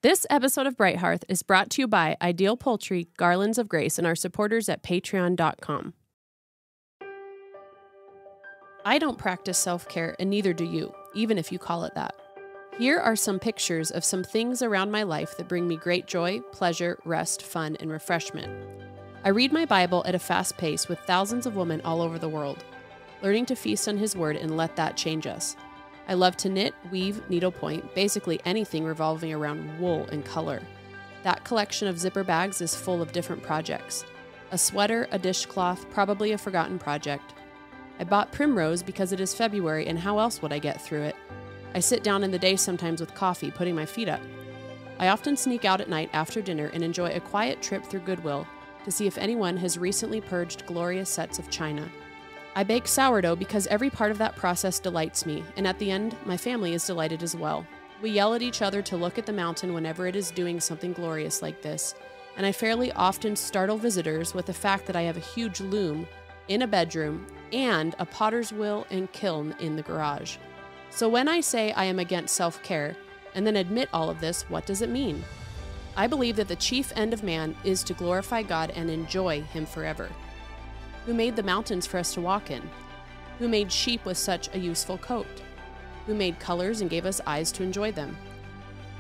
This episode of Bright Hearth is brought to you by Ideal Poultry, Garlands of Grace, and our supporters at patreon.com. I don't practice self-care, and neither do you, even if you call it that. Here are some pictures of some things around my life that bring me great joy, pleasure, rest, fun, and refreshment. I read my Bible at a fast pace with thousands of women all over the world, learning to feast on His Word and let that change us. I love to knit, weave, needlepoint, basically anything revolving around wool and color. That collection of zipper bags is full of different projects. A sweater, a dishcloth, probably a forgotten project. I bought Primrose because it is February, and how else would I get through it? I sit down in the day sometimes with coffee, putting my feet up. I often sneak out at night after dinner and enjoy a quiet trip through Goodwill to see if anyone has recently purged glorious sets of china. I bake sourdough because every part of that process delights me, and at the end, my family is delighted as well. We yell at each other to look at the mountain whenever it is doing something glorious like this, and I fairly often startle visitors with the fact that I have a huge loom in a bedroom and a potter's wheel and kiln in the garage. So when I say I am against self-care, and then admit all of this, what does it mean? I believe that the chief end of man is to glorify God and enjoy Him forever. Who made the mountains for us to walk in? Who made sheep with such a useful coat? Who made colors and gave us eyes to enjoy them?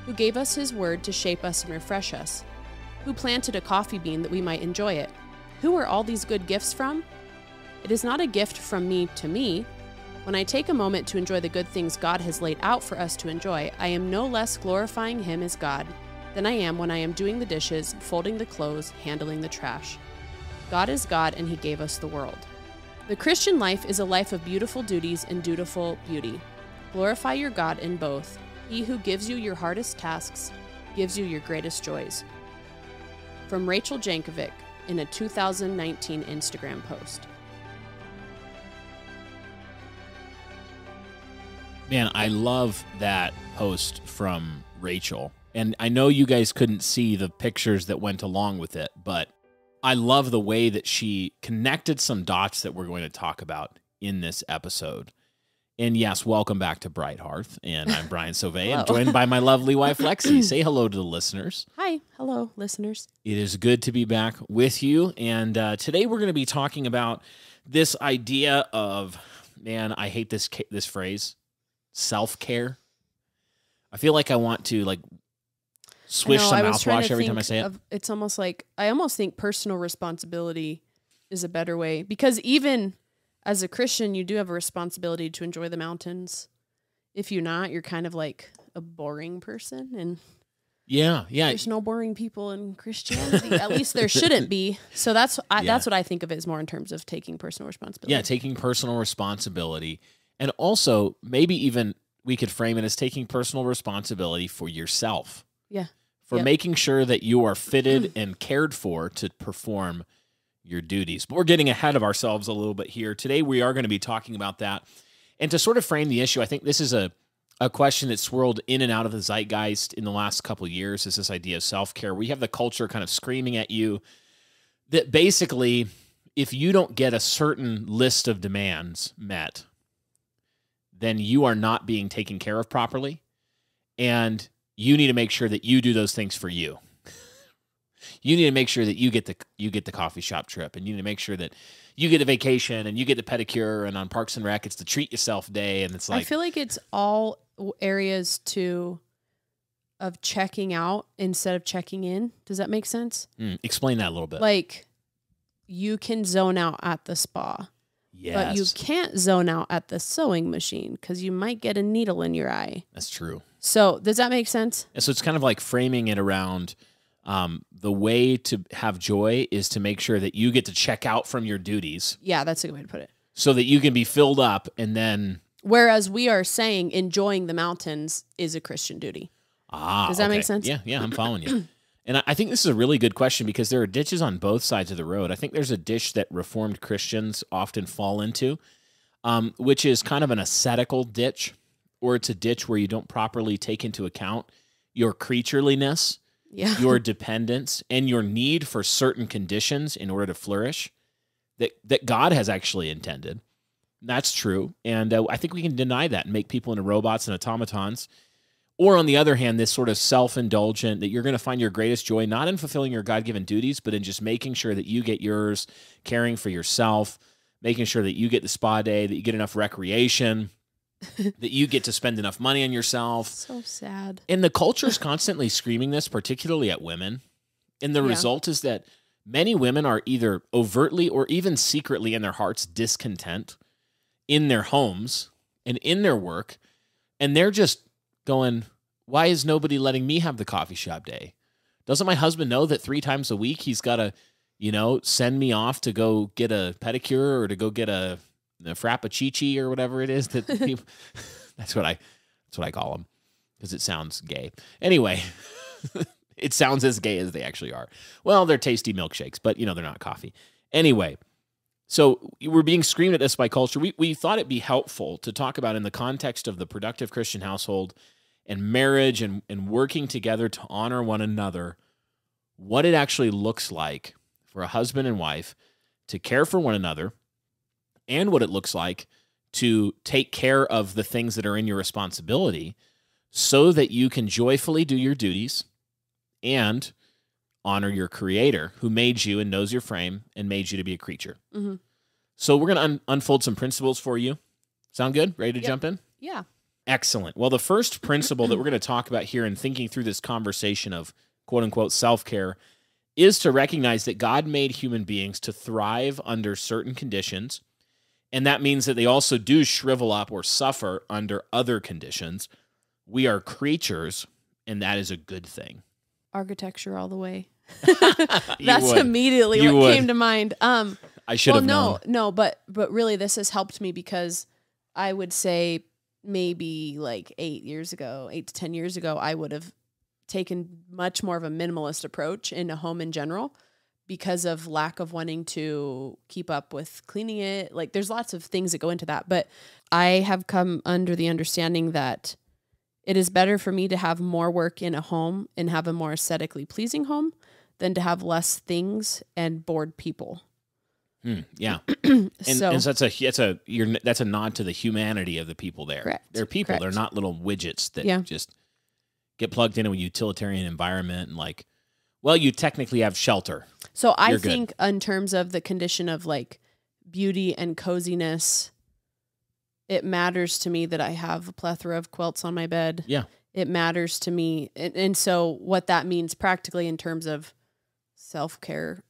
Who gave us His Word to shape us and refresh us? Who planted a coffee bean that we might enjoy it? Who are all these good gifts from? It is not a gift from me to me. When I take a moment to enjoy the good things God has laid out for us to enjoy, I am no less glorifying Him as God than I am when I am doing the dishes, folding the clothes, handling the trash. God is God, and He gave us the world. The Christian life is a life of beautiful duties and dutiful beauty. Glorify your God in both. He who gives you your hardest tasks gives you your greatest joys. From Rachel Jankovic in a 2019 Instagram post. Man, I love that post from Rachel. And I know you guys couldn't see the pictures that went along with it, but I love the way that she connected some dots that we're going to talk about in this episode. And yes, welcome back to Bright Hearth. And I'm Brian Sauvé. I'm joined by my lovely wife, Lexy. Say hello to the listeners. Hi. Hello, listeners. It is good to be back with you. And today we're going to be talking about this idea of, man, I hate this phrase, self-care. I feel like I want to swish some mouthwash every time I say it. It's almost like, I almost think personal responsibility is a better way, because even as a Christian, you do have a responsibility to enjoy the mountains. If you're not, you're kind of like a boring person. And yeah. There's no boring people in Christianity. At least there shouldn't be. So that's what I think of it as more in terms of taking personal responsibility. Yeah, taking personal responsibility. And also, maybe even we could frame it as taking personal responsibility for yourself. Yeah. For making sure that you are fitted and cared for to perform your duties. But we're getting ahead of ourselves a little bit here. Today, we are going to be talking about that. And to sort of frame the issue, I think this is a question that swirled in and out of the zeitgeist in the last couple of years, is this idea of self-care. We have the culture kind of screaming at you that basically, if you don't get a certain list of demands met, then you are not being taken care of properly. And you need to make sure that you do those things for you. You need to make sure that you get the coffee shop trip, and you need to make sure that you get a vacation and you get the pedicure, and on Parks and Rec, it's the treat yourself day. And it's like, I feel like it's all areas of checking out instead of checking in. Does that make sense? Explain that a little bit. Like, you can zone out at the spa. Yes. But you can't zone out at the sewing machine because you might get a needle in your eye. That's true. So does that make sense? And so it's kind of like framing it around the way to have joy is to make sure that you get to check out from your duties. Yeah, that's a good way to put it. So that you can be filled up, and then... Whereas we are saying enjoying the mountains is a Christian duty. Does that make sense? Yeah, I'm following you. And I think this is a really good question, because there are ditches on both sides of the road. I think there's a ditch that Reformed Christians often fall into, which is kind of an ascetical ditch, or it's a ditch where you don't properly take into account your creatureliness, your dependence, and your need for certain conditions in order to flourish that God has actually intended. That's true. And I think we can deny that and make people into robots and automatons. Or on the other hand, this sort of self-indulgent, that you're going to find your greatest joy not in fulfilling your God-given duties, but in just making sure that you get yours, caring for yourself, making sure that you get the spa day, that you get enough recreation, that you get to spend enough money on yourself. So sad. And the culture's constantly screaming this, particularly at women. And the result is that many women are either overtly or even secretly in their hearts discontent in their homes and in their work. And they're just going, why is nobody letting me have the coffee shop day? Doesn't my husband know that 3 times a week he's got to, send me off to go get a pedicure or to go get a frappuccino or whatever it is that people, that's what I call them because it sounds gay. Anyway, it sounds as gay as they actually are. Well, they're tasty milkshakes, but they're not coffee. Anyway, so we're being screamed at us by culture. We thought it'd be helpful to talk about in the context of the productive Christian household and marriage and working together to honor one another, what it actually looks like for a husband and wife to care for one another, and what it looks like to take care of the things that are in your responsibility so that you can joyfully do your duties and honor your Creator who made you and knows your frame and made you to be a creature. Mm-hmm. So we're going to unfold some principles for you. Sound good? Ready to jump in? Yeah. Excellent. Well, the first principle that we're going to talk about here in thinking through this conversation of quote-unquote self-care is to recognize that God made human beings to thrive under certain conditions, and that means that they also do shrivel up or suffer under other conditions. We are creatures, and that is a good thing. Architecture all the way. That's immediately what came to mind. I should have known. No, but really this has helped me because I would say maybe like 8 to 10 years ago, I would have taken much more of a minimalist approach in a home in general because of lack of wanting to keep up with cleaning it. Like there's lots of things that go into that, but I have come under the understanding that it is better for me to have more work in a home and have a more aesthetically pleasing home than to have less things and bored people. Yeah. And so that's a nod to the humanity of the people there. Correct. They're people. Correct. They're not little widgets that just get plugged into a utilitarian environment and you technically have shelter. So I think in terms of the condition of like beauty and coziness, it matters to me that I have a plethora of quilts on my bed. Yeah. It matters to me. And so what that means practically in terms of self-care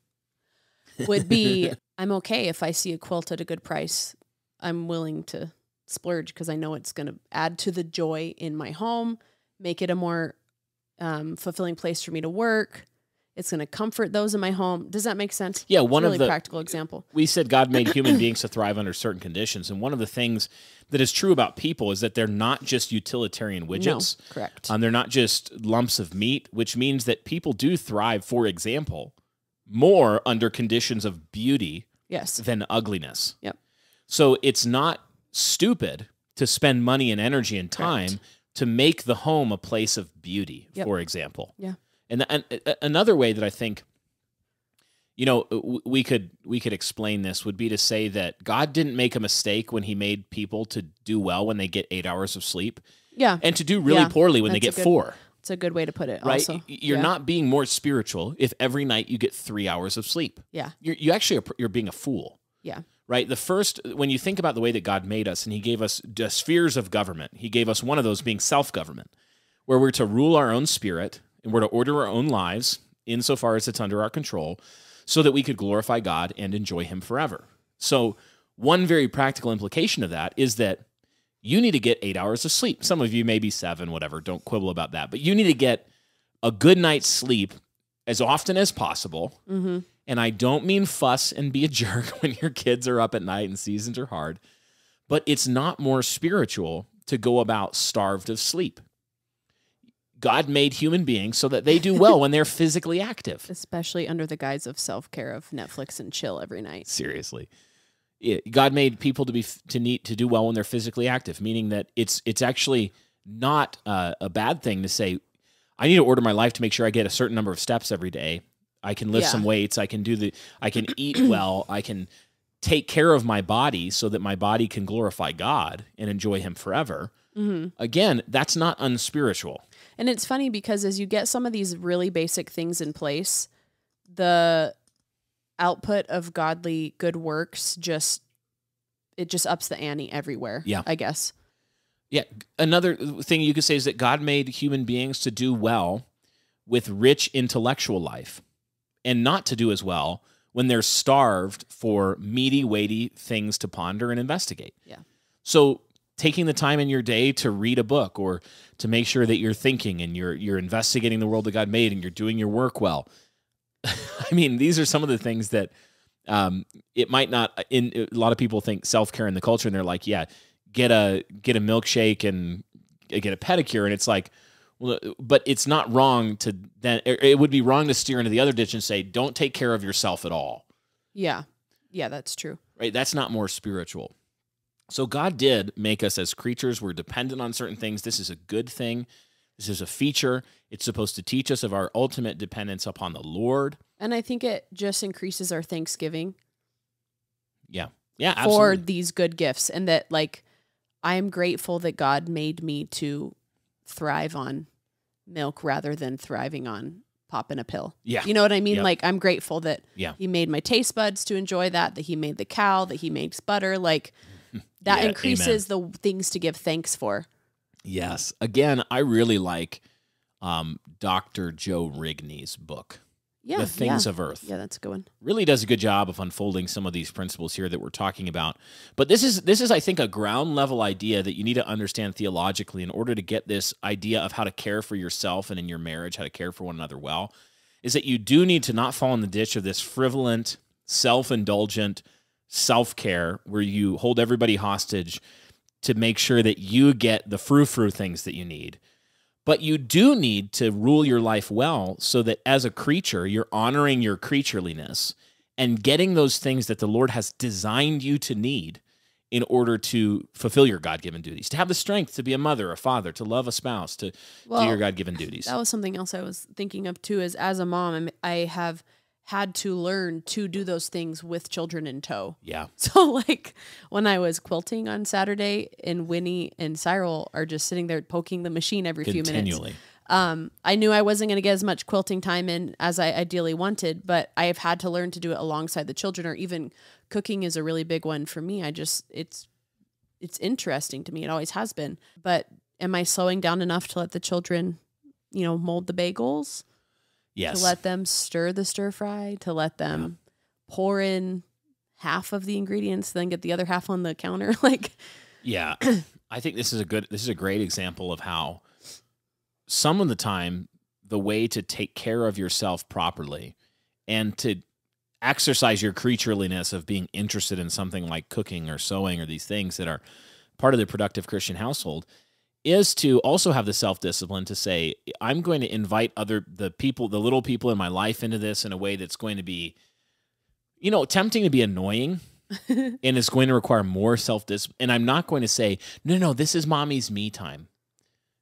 would be, I'm okay if I see a quilt at a good price. I'm willing to splurge because I know it's going to add to the joy in my home, make it a more fulfilling place for me to work. It's going to comfort those in my home. Does that make sense? Yeah, one of the practical example. We said God made human beings to thrive under certain conditions, and one of the things that is true about people is that they're not just utilitarian widgets. No, correct. They're not just lumps of meat, which means that people do thrive, for example, more under conditions of beauty than ugliness. Yep. So it's not stupid to spend money and energy and time to make the home a place of beauty, for example. Yeah. And another way that I think, we could explain this would be to say that God didn't make a mistake when he made people to do well when they get 8 hours of sleep. Yeah. And to do really poorly when they get 4. It's a good way to put it. Right? Also. You're not being more spiritual if every night you get 3 hours of sleep. Yeah. You're being a fool. Yeah. Right? When you think about the way that God made us and he gave us the spheres of government, he gave us one of those being self-government, where we're to rule our own spirit and we're to order our own lives insofar as it's under our control so that we could glorify God and enjoy him forever. So one very practical implication of that is that you need to get 8 hours of sleep. Some of you maybe 7, whatever. Don't quibble about that. But you need to get a good night's sleep as often as possible. Mm-hmm. And I don't mean fuss and be a jerk when your kids are up at night and seasons are hard. But it's not more spiritual to go about starved of sleep. God made human beings so that they do well when they're physically active. Especially under the guise of self-care of Netflix and chill every night. Seriously. God made people to do well when they're physically active, meaning that it's actually not a bad thing to say, I need to order my life to make sure I get a certain number of steps every day. I can lift some weights. I can eat well. I can take care of my body so that my body can glorify God and enjoy him forever. Again, that's not unspiritual. And it's funny because as you get some of these really basic things in place, the output of godly good works just ups the ante everywhere, I guess. Yeah. Another thing you could say is that God made human beings to do well with rich intellectual life and not to do as well when they're starved for meaty, weighty things to ponder and investigate. Yeah. So taking the time in your day to read a book or to make sure that you're thinking and you're investigating the world that God made and you're doing your work well. I mean, these are some of the things that it might not. A lot of people think self-care in the culture, and they're like, "Yeah, get a milkshake and get a pedicure," and it's like, well, but it's not wrong to then. It would be wrong to steer into the other ditch and say, "Don't take care of yourself at all." Yeah, that's true. Right? That's not more spiritual. So God did make us as creatures. We're dependent on certain things. This is a good thing. This is a feature. It's supposed to teach us of our ultimate dependence upon the Lord. And I think it just increases our thanksgiving. Yeah. Yeah, absolutely. For these good gifts. And that, like, I am grateful that God made me to thrive on milk rather than thriving on popping a pill. Yeah. You know what I mean? Yep. Like, I'm grateful that he made my taste buds to enjoy that he made the cow, that he makes butter. Like, that increases the things to give thanks for. Yes. Again, I really like Dr. Joe Rigney's book, The Things of Earth. Yeah, that's a good one. Really does a good job of unfolding some of these principles here that we're talking about. But this is, I think, a ground level idea that you need to understand theologically in order to get this idea of how to care for yourself and in your marriage, how to care for one another well, is that you do need to not fall in the ditch of this frivolent, self-indulgent self-care where you hold everybody hostage to make sure that you get the frou-frou things that you need. But you do need to rule your life well so that as a creature, you're honoring your creatureliness and getting those things that the Lord has designed you to need in order to fulfill your God-given duties, to have the strength to be a mother, a father, to love a spouse, to do your God-given duties. That was something else I was thinking of too, is as a mom, I have had to learn to do those things with children in tow. Yeah. So like when I was quilting on Saturday and Winnie and Cyril are just sitting there poking the machine every few minutes. Continually. I knew I wasn't going to get as much quilting time in as I ideally wanted, but I have had to learn to do it alongside the children, or even cooking is a really big one for me. It's interesting to me. It always has been. But am I slowing down enough to let the children, mold the bagels? Yes. To let them stir the stir fry, to let them pour in half of the ingredients, then get the other half on the counter. Yeah, I think this is a great example of how some of the time the way to take care of yourself properly and to exercise your creatureliness of being interested in something like cooking or sewing or these things that are part of the productive Christian household is to also have the self-discipline to say, I'm going to invite the little people in my life into this in a way that's going to be, tempting to be annoying and it's going to require more self-discipline. And I'm not going to say, no, this is mommy's me time.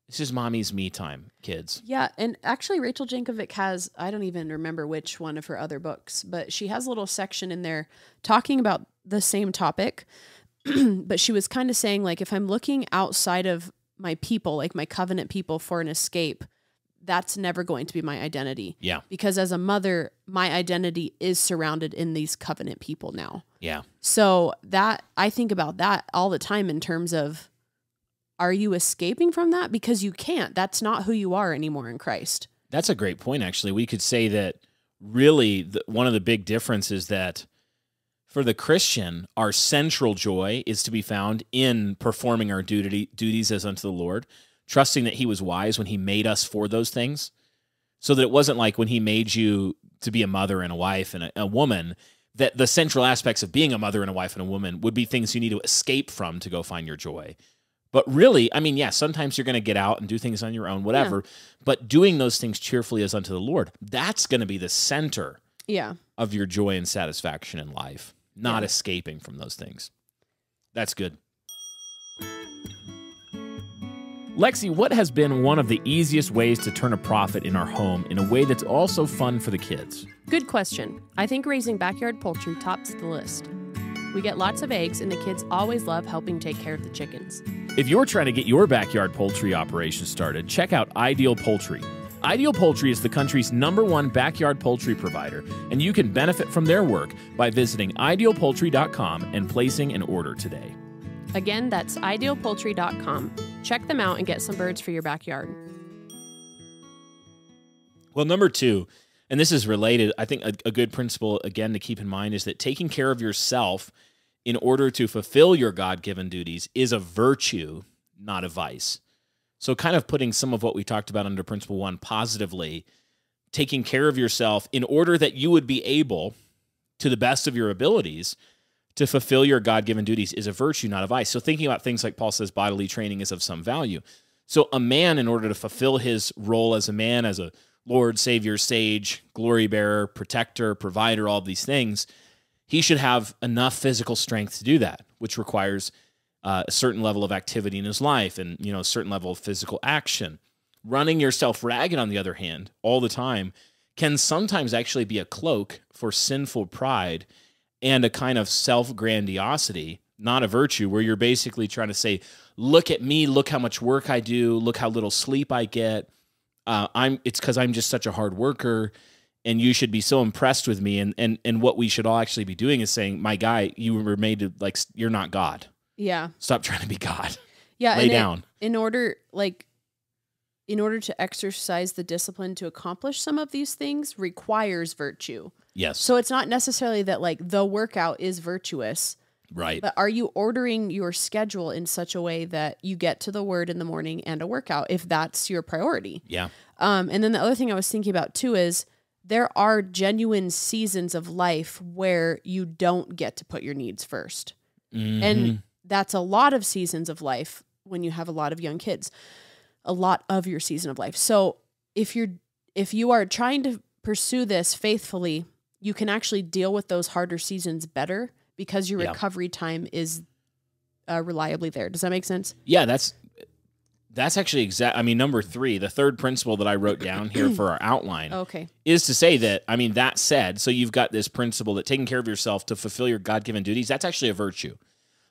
This is mommy's me time, kids. Yeah, and actually Rachel Jankovic has, I don't even remember which one of her other books, but she has a little section in there talking about the same topic. But she was kind of saying, like, if I'm looking outside of my people, like my covenant people, for an escape, that's never going to be my identity. Yeah. Because as a mother, my identity is surrounded in these covenant people now. Yeah. So that, I think about that all the time in terms of, are you escaping from that? Because you can't. That's not who you are anymore in Christ. That's a great point, actually. We could say that really one of the big differences that for the Christian, our central joy is to be found in performing our duties as unto the Lord, trusting that he was wise when he made us for those things, so that it wasn't like when he made you to be a mother and a wife and a woman, that the central aspects of being a mother and a wife and a woman would be things you need to escape from to go find your joy. But really, I mean, sometimes you're going to get out and do things on your own, whatever, but doing those things cheerfully as unto the Lord, that's going to be the center of your joy and satisfaction in life. Not escaping from those things. That's good. Lexi, what has been one of the easiest ways to turn a profit in our home in a way that's also fun for the kids? Good question. I think raising backyard poultry tops the list. We get lots of eggs, and the kids always love helping take care of the chickens. If you're trying to get your backyard poultry operation started, check out Ideal Poultry. Ideal Poultry is the country's #1 backyard poultry provider, and you can benefit from their work by visiting idealpoultry.com and placing an order today. Again, that's idealpoultry.com. Check them out and get some birds for your backyard. Well, number 2, and this is related, I think a good principle, again, to keep in mind is that taking care of yourself in order to fulfill your God-given duties is a virtue, not a vice. So kind of putting some of what we talked about under principle 1 positively, taking care of yourself in order that you would be able, to the best of your abilities, to fulfill your God-given duties is a virtue, not a vice. So thinking about things like Paul says bodily training is of some value. So a man, in order to fulfill his role as a man, as a Lord, Savior, sage, glory bearer, protector, provider, all of these things, he should have enough physical strength to do that, which requires a certain level of activity in his life and, a certain level of physical action. Running yourself ragged, on the other hand, all the time can sometimes actually be a cloak for sinful pride and a kind of self-grandiosity, not a virtue, where you're basically trying to say, look at me, look how much work I do, look how little sleep I get. It's because I'm just such a hard worker, and you should be so impressed with me. And what we should all actually be doing is saying, my guy, you were made to, you're not God. Yeah. Stop trying to be God. Yeah. Lay down. In order to exercise the discipline to accomplish some of these things requires virtue. Yes. So it's not necessarily that the workout is virtuous. Right. But are you ordering your schedule in such a way that you get to the word in the morning and a workout, if that's your priority? Yeah. And then the other thing I was thinking about too is there are genuine seasons of life where you don't get to put your needs first. Mm-hmm. And that's a lot of seasons of life when you have a lot of young kids, a lot of your season of life. So if you are trying to pursue this faithfully, you can actually deal with those harder seasons better, because your recovery time is reliably there. Does that make sense? Yeah, that's actually exact. I mean, number 3, the third principle that I wrote down here for our outline, is to say that, that said, so you've got this principle that taking care of yourself to fulfill your God-given duties, that's actually a virtue.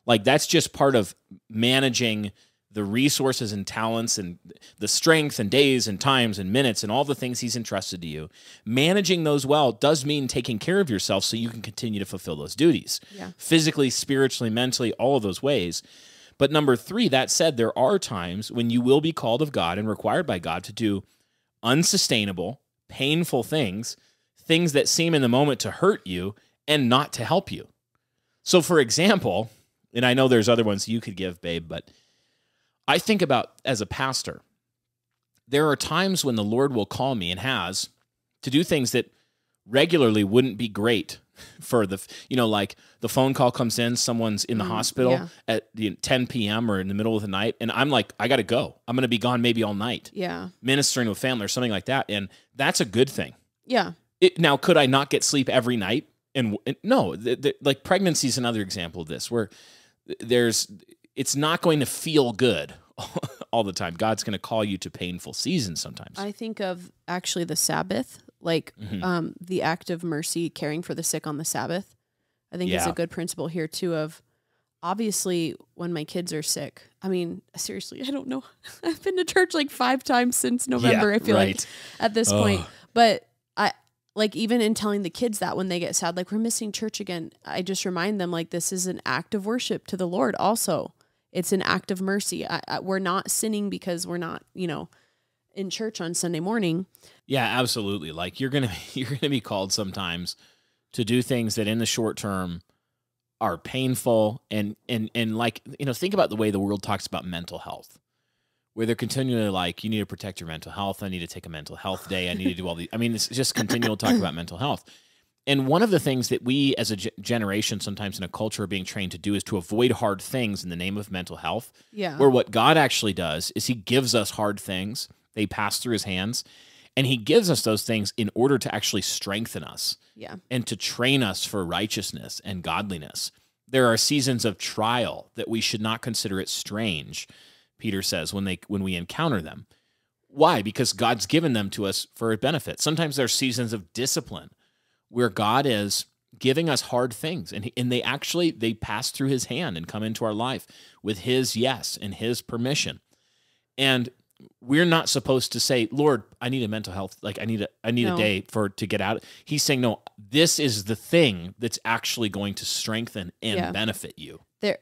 That's just part of managing the resources and talents and the strength and days and times and minutes and all the things he's entrusted to you. Managing those well does mean taking care of yourself so you can continue to fulfill those duties. Yeah. Physically, spiritually, mentally, all of those ways. But number 3, that said, there are times when you will be called of God and required by God to do unsustainable, painful things that seem in the moment to hurt you and not to help you. So for example, and I know there's other ones you could give, babe, but I think about, as a pastor, there are times when the Lord will call me, and has, to do things that regularly wouldn't be great for the phone call comes in, someone's in the hospital at 10 p.m. or in the middle of the night, and I'm like, I got to go. I'm going to be gone maybe all night. Yeah. Ministering to a family or something like that, and that's a good thing. Yeah. Now, could I not get sleep every night? And no, like pregnancy is another example of this, where it's not going to feel good all the time. God's going to call you to painful seasons sometimes. I think of actually the Sabbath, the act of mercy, caring for the sick on the Sabbath. I think is a good principle here too, of obviously when my kids are sick. Seriously, I don't know. I've been to church 5 times since November, I feel like at this point. But even in telling the kids that when they get sad, we're missing church again, I just remind them this is an act of worship to the Lord also. It's an act of mercy. We're not sinning because we're not, in church on Sunday morning. Yeah, absolutely. You're gonna be called sometimes to do things that in the short term are painful and think about the way the world talks about mental health, where they're continually you need to protect your mental health. I need to take a mental health day. I need to do all these. It's just continual talk about mental health. And one of the things that we as a generation sometimes in a culture are being trained to do is to avoid hard things in the name of mental health. Yeah. Where what God actually does is he gives us hard things. They pass through his hands. And he gives us those things in order to actually strengthen us. Yeah. And to train us for righteousness and godliness. There are seasons of trial that we should not consider it strange, Peter says, when we encounter them. Why? Because God's given them to us for a benefit. Sometimes there are seasons of discipline where God is giving us hard things. And they pass through his hand and come into our life with his yes and his permission. And we're not supposed to say, Lord, I need a mental health, like I need a day to get out. He's saying, no, this is the thing that's actually going to strengthen and benefit you. There,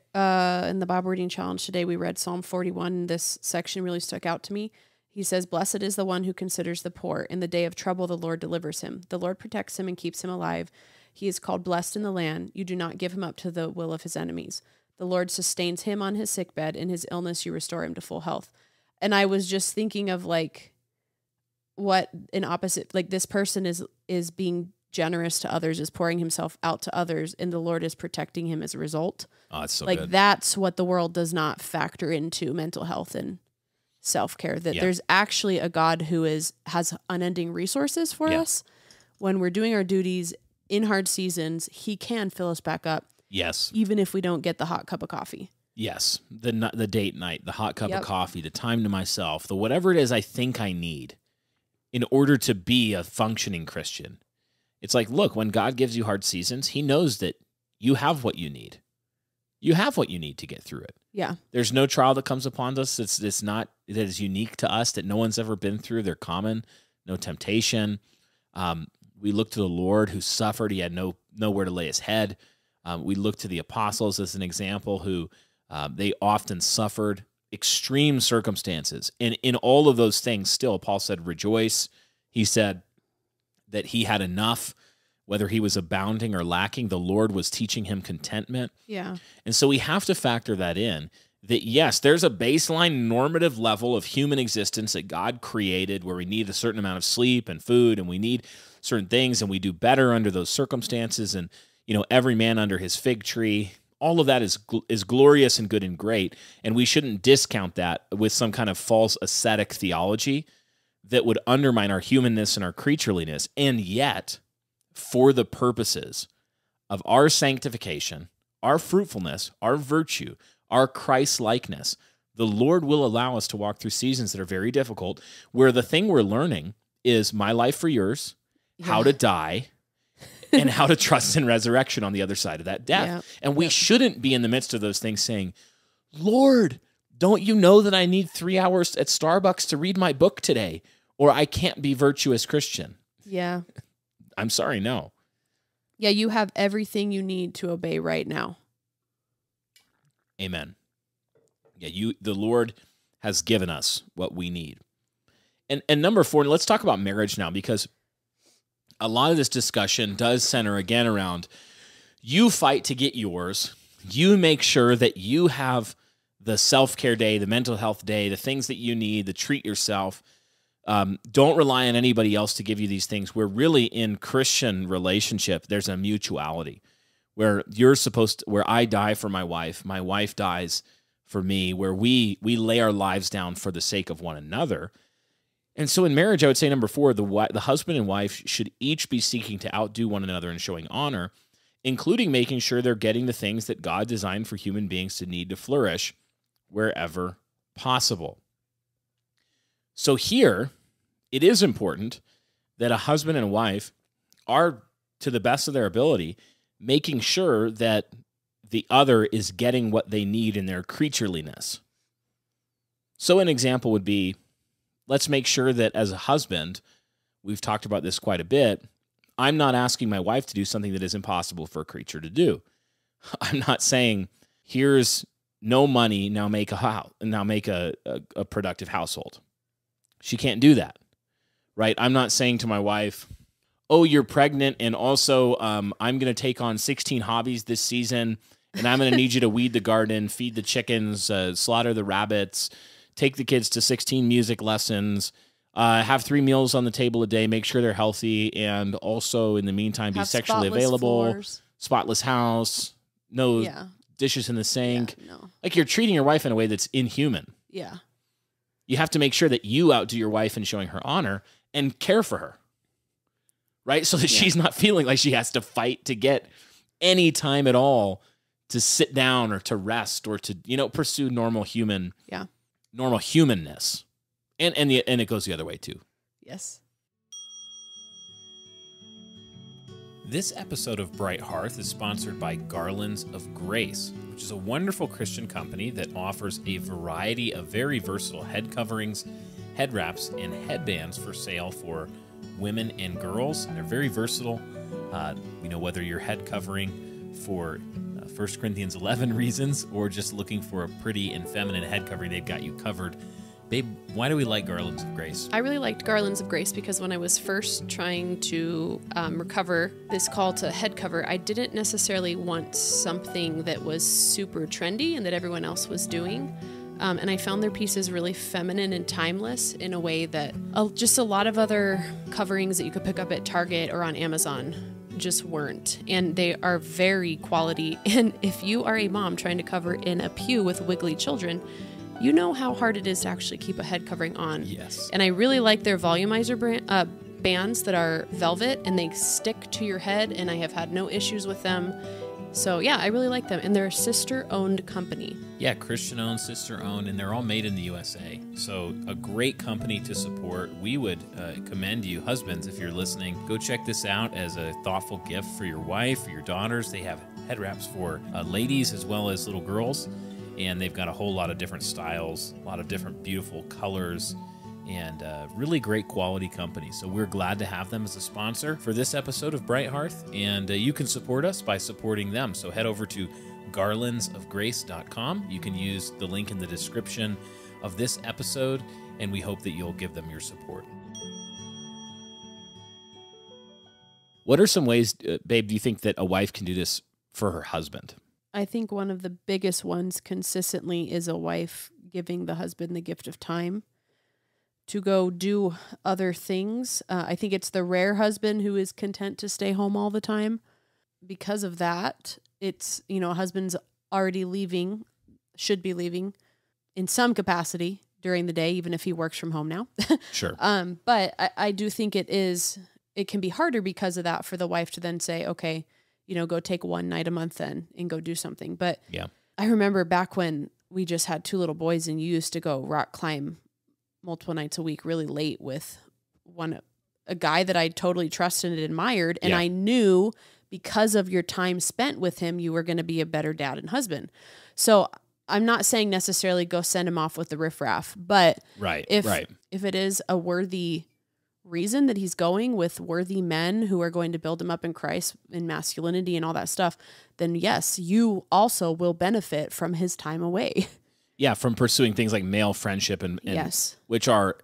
in the Bible reading challenge today, we read Psalm 41. This section really stuck out to me. He says, blessed is the one who considers the poor. In the day of trouble, the Lord delivers him. The Lord protects him and keeps him alive. He is called blessed in the land. You do not give him up to the will of his enemies. The Lord sustains him on his sickbed. In his illness, you restore him to full health. And I was just thinking of like what an opposite, like this person is being generous to others, is pouring himself out to others, and the Lord is protecting him as a result. Oh, it's so like good. That's what the world does not factor into mental health and self-care, that there's actually a God who has unending resources for us. When we're doing our duties in hard seasons, he can fill us back up. Yes. Even if we don't get the hot cup of coffee. Yes. The date night, the hot cup of coffee, the time to myself, the whatever it is I think I need in order to be a functioning Christian. It's like, look, when God gives you hard seasons, he knows that you have what you need. You have what you need to get through it. Yeah. There's no trial that comes upon us that is unique to us, that no one's ever been through. They're common. No temptation. We look to the Lord who suffered. He had nowhere to lay his head. We look to the apostles as an example who they often suffered extreme circumstances. And in all of those things, still, Paul said, rejoice. He said that he had enough, whether he was abounding or lacking, the Lord was teaching him contentment. Yeah. And so we have to factor that in, that yes, there's a baseline normative level of human existence that God created where we need a certain amount of sleep and food, and we need certain things, and we do better under those circumstances. And, every man under his fig tree, all of that is glorious and good and great. And we shouldn't discount that with some kind of false ascetic theology that would undermine our humanness and our creatureliness. And yet, for the purposes of our sanctification, our fruitfulness, our virtue, our Christ-likeness, the Lord will allow us to walk through seasons that are very difficult, where the thing we're learning is my life for yours, how to die, and how to trust in resurrection on the other side of that death. Yeah. And we shouldn't be in the midst of those things saying, Lord, don't you know that I need 3 hours at Starbucks to read my book today, or I can't be virtuous Christian? Yeah. I'm sorry, no. Yeah, you have everything you need to obey right now. Amen. Yeah, the Lord has given us what we need. And number 4, let's talk about marriage now, because a lot of this discussion does center again around you fight to get yours. You make sure that you have the self-care day, the mental health day, the things that you need, the treat yourself. Don't rely on anybody else to give you these things. Where really in Christian relationship, there's a mutuality where where I die for my wife dies for me, where we lay our lives down for the sake of one another. And so in marriage, I would say number 4, the husband and wife should each be seeking to outdo one another in showing honor, including making sure they're getting the things that God designed for human beings to need to flourish wherever possible. So here, it is important that a husband and a wife are, to the best of their ability, making sure that the other is getting what they need in their creatureliness. So an example would be, let's make sure that as a husband, we've talked about this quite a bit, I'm not asking my wife to do something that is impossible for a creature to do. I'm not saying, here's no money, now make a productive household. She can't do that, right? I'm not saying to my wife, oh, you're pregnant, and also I'm going to take on 16 hobbies this season, and I'm going to need you to weed the garden, feed the chickens, slaughter the rabbits, take the kids to 16 music lessons, have 3 meals on the table a day, make sure they're healthy, and also in the meantime be sexually available, spotless house, no dishes in the sink. Yeah, no. Like you're treating your wife in a way that's inhuman. Yeah. You have to make sure that you outdo your wife in showing her honor and care for her, right? So that she's not feeling like she has to fight to get any time at all to sit down or to rest or to, pursue normal humanness. And it goes the other way too. Yes. This episode of Bright Hearth is sponsored by Garlands of Grace, which is a wonderful Christian company that offers a variety of very versatile head coverings, head wraps, and headbands for sale for women and girls. They're very versatile. Whether you're head covering for 1 Corinthians 11 reasons or just looking for a pretty and feminine head covering, they've got you covered. Babe, why do we like Garlands of Grace? I really liked Garlands of Grace because when I was first trying to recover this call to head cover, I didn't necessarily want something that was super trendy and that everyone else was doing. And I found their pieces really feminine and timeless in a way that just a lot of other coverings that you could pick up at Target or on Amazon just weren't. And they are very quality. And if you are a mom trying to cover in a pew with wiggly children, you know how hard it is to actually keep a head covering on. Yes. And I really like their volumizer bands that are velvet and they stick to your head, and I have had no issues with them. So yeah, I really like them. And they're a sister-owned company. Yeah, Christian-owned, sister-owned, and they're all made in the USA. So a great company to support. We would commend you, husbands, if you're listening. Go check this out as a thoughtful gift for your wife, for your daughters. They have head wraps for ladies as well as little girls. And they've got a whole lot of different styles, a lot of different beautiful colors, and really great quality company. So we're glad to have them as a sponsor for this episode of Bright Hearth, and you can support us by supporting them. So head over to garlandsofgrace.com. You can use the link in the description of this episode, and we hope that you'll give them your support. What are some ways, babe, do you think that a wife can do this for her husband? I think one of the biggest ones consistently is a wife giving the husband the gift of time to go do other things. I think it's the rare husband who is content to stay home all the time. Because of that, it's, a husband's already leaving, should be leaving in some capacity during the day, even if he works from home now. Sure. But I do think it can be harder because of that for the wife to then say, okay, go take one night a month then and go do something. But yeah, I remember back when we just had two little boys and you used to go rock climb multiple nights a week really late with a guy that I totally trusted and admired. And I knew because of your time spent with him, you were going to be a better dad and husband. So I'm not saying necessarily go send him off with the riffraff, but if it is a worthy reason that he's going with worthy men who are going to build him up in Christ in masculinity and all that stuff, then yes, you also will benefit from his time away. Yeah, from pursuing things like male friendship and yes, which are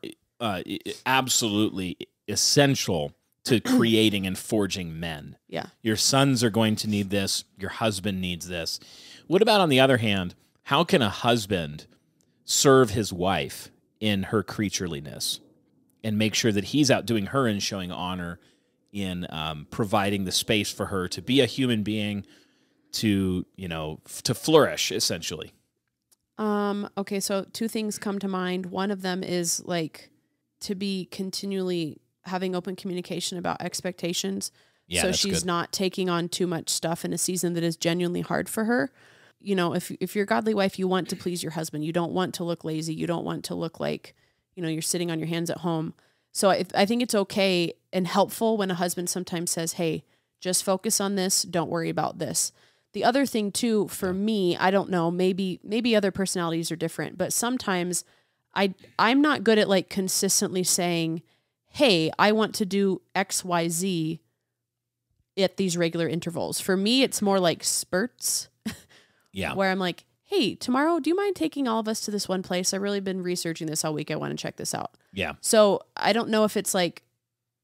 absolutely essential to creating and forging men. Yeah. Your sons are going to need this. Your husband needs this. What about, on the other hand, how can a husband serve his wife in her creatureliness and make sure that he's outdoing her and showing honor in providing the space for her to be a human being, to flourish, essentially? Okay, so two things come to mind. One of them is to be continually having open communication about expectations. Yeah, so she's good. Not taking on too much stuff in a season that is genuinely hard for her. If you're a godly wife, you want to please your husband. You don't want to look lazy. You don't want to look like, you're sitting on your hands at home. So I think it's okay and helpful when a husband sometimes says, hey, just focus on this. Don't worry about this. The other thing too, for me, I don't know, maybe other personalities are different, but sometimes I'm not good at consistently saying, hey, I want to do X, Y, Z at these regular intervals. For me, it's more like spurts. Yeah. Where I'm like, hey, tomorrow, do you mind taking all of us to this one place? I've really been researching this all week. I want to check this out. Yeah. So I don't know if it's it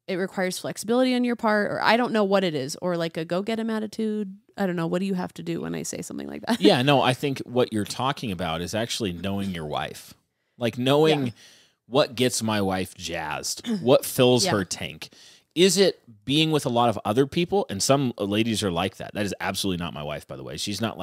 requires flexibility on your part, or I don't know what it is, or a go get him attitude. I don't know. What do you have to do when I say something like that? Yeah, no, I think what you're talking about is actually knowing your wife, knowing what gets my wife jazzed, what fills her tank. Is it being with a lot of other people? And some ladies are like that. That is absolutely not my wife, by the way. She's not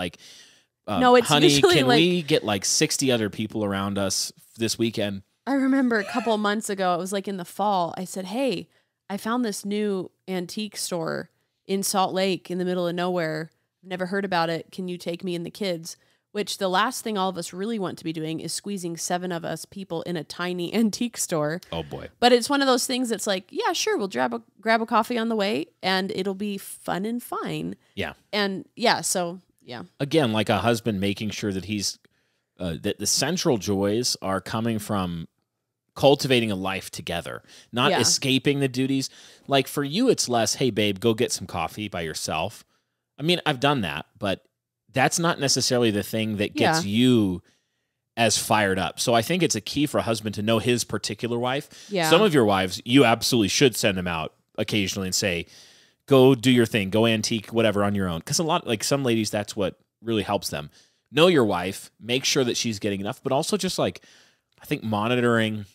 no, it's honey, usually can we get 60 other people around us this weekend? I remember a couple of months ago, it was in the fall, I said, hey, I found this new antique store in Salt Lake in the middle of nowhere. I've never heard about it. Can you take me and the kids? which the last thing all of us really want to be doing is squeezing 7 of us people in a tiny antique store. Oh boy. But it's one of those things that's like, yeah, sure, we'll grab a coffee on the way and it'll be fun and fine. Yeah. And yeah, so yeah. Again, like a husband making sure that he's that the central joys are coming from cultivating a life together, not escaping the duties. Like for you, it's less, hey babe, go get some coffee by yourself. I mean, I've done that, but that's not necessarily the thing that gets you as fired up. So I think it's a key for a husband to know his particular wife. Yeah. Some of your wives, you absolutely should send them out occasionally and say, go do your thing, go antique, whatever on your own. Because a lot, like some ladies, that's what really helps them. Know your wife, make sure that she's getting enough, but also just like, I think monitoring,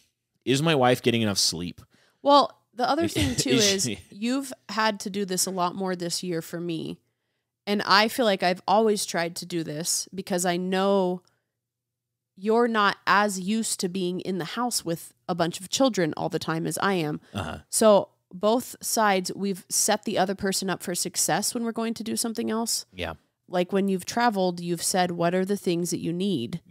is my wife getting enough sleep? Well, the other thing too is you've had to do this a lot more this year for me. And I feel like I've always tried to do this because I know you're not as used to being in the house with a bunch of children all the time as I am. So both sides, we've set the other person up for success when we're going to do something else. Yeah. Like when you've traveled, you've said, what are the things that you need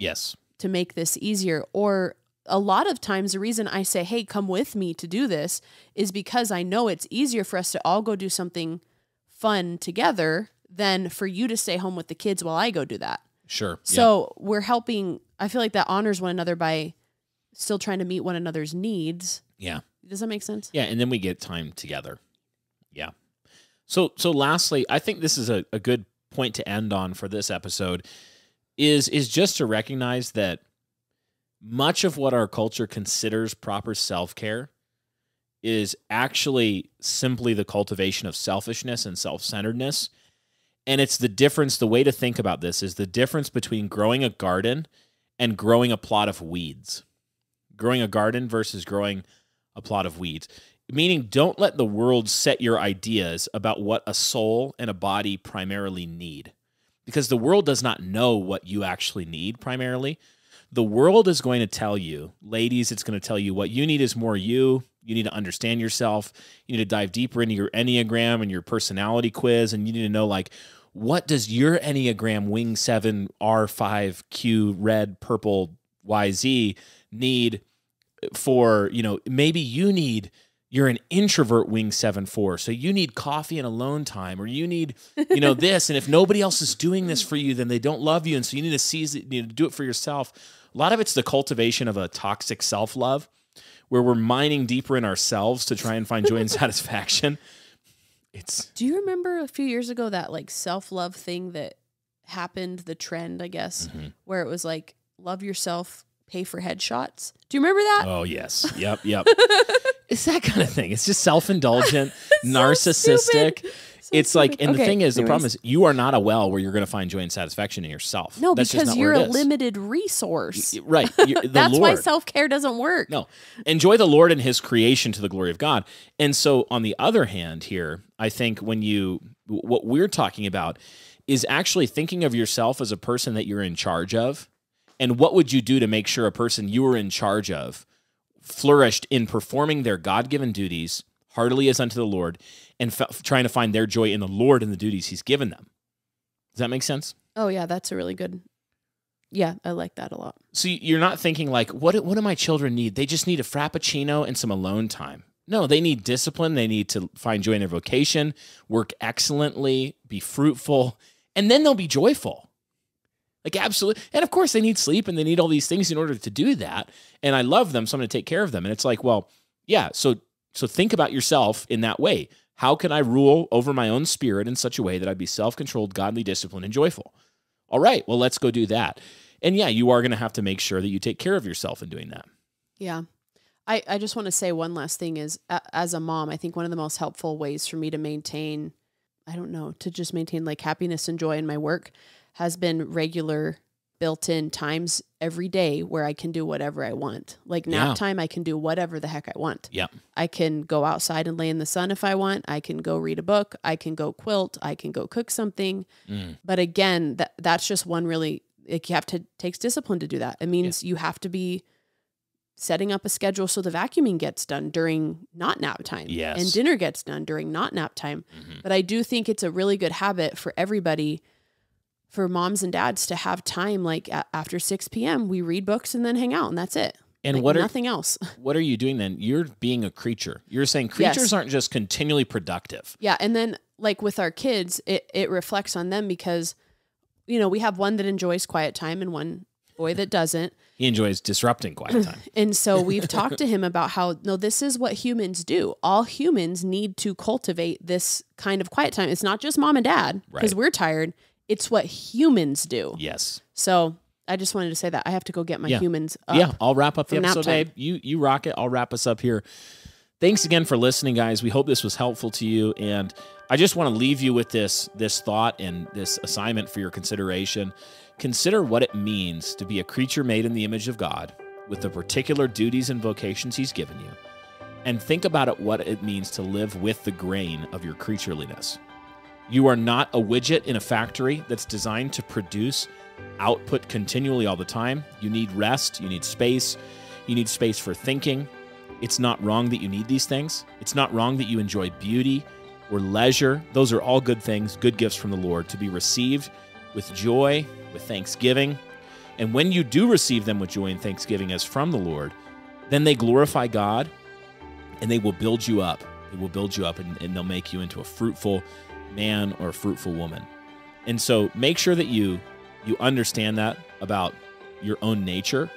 to make this easier? Or a lot of times the reason I say, hey, come with me to do this is because I know it's easier for us to all go do something fun together than for you to stay home with the kids while I go do that. Sure. So we're helping. I feel like that honors one another by still trying to meet one another's needs. Yeah. Does that make sense? Yeah. And then we get time together. Yeah. So lastly, I think this is a good point to end on for this episode is just to recognize that much of what our culture considers proper self-care is actually simply the cultivation of selfishness and self-centeredness. And it's the difference, the way to think about this is the difference between growing a garden and growing a plot of weeds. Growing a garden versus growing a plot of weeds. Meaning, don't let the world set your ideas about what a soul and a body primarily need. Because the world does not know what you actually need primarily. The world is going to tell you, ladies, it's going to tell you what you need is more you. You need to understand yourself. You need to dive deeper into your Enneagram and your personality quiz. And you need to know, like, what does your Enneagram Wing 7 R5 Q red purple YZ need for, maybe you're an introvert Wing 7-4. So you need coffee and alone time, or you need, this. And if nobody else is doing this for you, then they don't love you. And so you need to seize it, you need to do it for yourself. A lot of it's the cultivation of a toxic self-love where we're mining deeper in ourselves to try and find joy and satisfaction. Do you remember a few years ago that like self-love thing that happened, the trend, I guess, where it was like, love yourself, pay for headshots? Do you remember that? Oh, yes. Yep. It's that kind of thing. It's just self-indulgent, So narcissistic. It's stupid. like, and the thing is, the problem is you are not a well where you're going to find joy and satisfaction in yourself. No, That's because just not you're where a it is. limited resource. Right. That's why self-care doesn't work. No. Enjoy the Lord and his creation to the glory of God. And so on the other hand here, I think what we're talking about is actually thinking of yourself as a person that you're in charge of. And what would you do to make sure a person you were in charge of flourished in performing their God-given duties heartily as unto the Lord and trying to find their joy in the Lord and the duties he's given them? Does that make sense? Oh, yeah, that's a really good... Yeah, I like that a lot. So you're not thinking like, what do my children need? They just need a Frappuccino and some alone time. No, they need discipline. They need to find joy in their vocation, work excellently, be fruitful, and then they'll be joyful. Like, absolutely. And of course, they need sleep and they need all these things in order to do that. And I love them, so I'm going to take care of them. And it's like, well, yeah, so think about yourself in that way. How can I rule over my own spirit in such a way that I'd be self-controlled, godly, disciplined, and joyful? All right, well, let's go do that. And yeah, you are going to have to make sure that you take care of yourself in doing that. Yeah. I just want to say one last thing is, as a mom, I think one of the most helpful ways for me to maintain, to just maintain like happiness and joy in my work has been regular built-in times every day where I can do whatever I want. Like nap time, I can do whatever the heck I want. Yeah. I can go outside and lay in the sun if I want. I can go read a book. I can go quilt. I can go cook something. But again, that's just one really, like takes discipline to do that. It means you have to be setting up a schedule so the vacuuming gets done during not nap time. Yes. And dinner gets done during not nap time. But I do think it's a really good habit for everybody for moms and dads to have time, like after 6 p.m., we read books and then hang out, and that's it. And like, nothing else. What are you doing then? You're being a creature. You're saying creatures aren't just continually productive. Yeah. And then like with our kids, it reflects on them because, you know, we have one that enjoys quiet time and one boy that doesn't. He enjoys disrupting quiet time. And so we've talked to him about how, no, this is what humans do. All humans need to cultivate this kind of quiet time. It's not just mom and dad because we're tired. It's what humans do. Yes. So I just wanted to say that. I have to go get my humans up. Yeah, I'll wrap up the episode, babe. You rock it. I'll wrap us up here. Thanks again for listening, guys. We hope this was helpful to you. And I just want to leave you with this thought and this assignment for your consideration. Consider what it means to be a creature made in the image of God with the particular duties and vocations he's given you. And think about what it means to live with the grain of your creatureliness. You are not a widget in a factory that's designed to produce output continually all the time. You need rest. You need space. You need space for thinking. It's not wrong that you need these things. It's not wrong that you enjoy beauty or leisure. Those are all good things, good gifts from the Lord to be received with joy, with thanksgiving. And when you do receive them with joy and thanksgiving as from the Lord, then they glorify God and they will build you up. They will build you up and they'll make you into a fruitful man or a fruitful woman. And so make sure that you understand that about your own nature,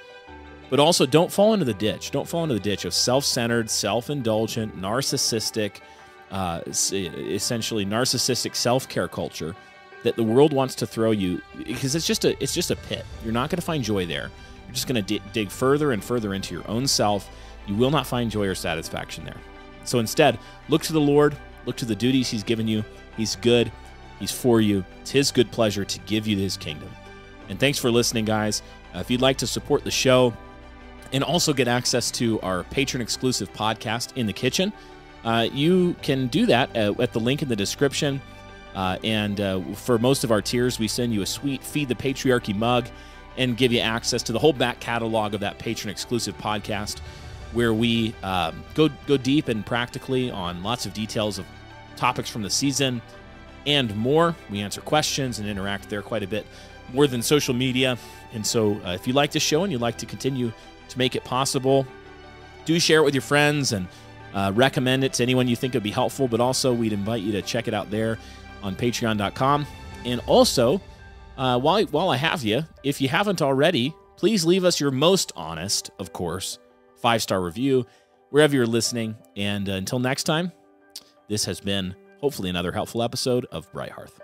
but also don't fall into the ditch. Don't fall into the ditch of self-centered, self-indulgent, narcissistic, essentially narcissistic self-care culture that the world wants to throw you, because it's just a pit. You're not going to find joy there. You're just going to dig further and further into your own self. You will not find joy or satisfaction there. So instead, look to the Lord, look to the duties he's given you. He's good. He's for you. It's his good pleasure to give you his kingdom. And thanks for listening, guys. If you'd like to support the show and also get access to our patron-exclusive podcast, In the Kitchen, you can do that at the link in the description. And for most of our tiers, we send you a sweet Feed the Patriarchy mug and give you access to the whole back catalog of that patron-exclusive podcast, where we go deep and practically on lots of details of topics from the season and more. We answer questions and interact there quite a bit more than social media. And so if you like the show and you'd like to continue to make it possible, do share it with your friends and recommend it to anyone you think would be helpful. But also, we'd invite you to check it out there on patreon.com. And also, while I have you, if you haven't already, please leave us your most honest, of course, 5-star review wherever you're listening. And until next time, this has been hopefully another helpful episode of Bright Hearth.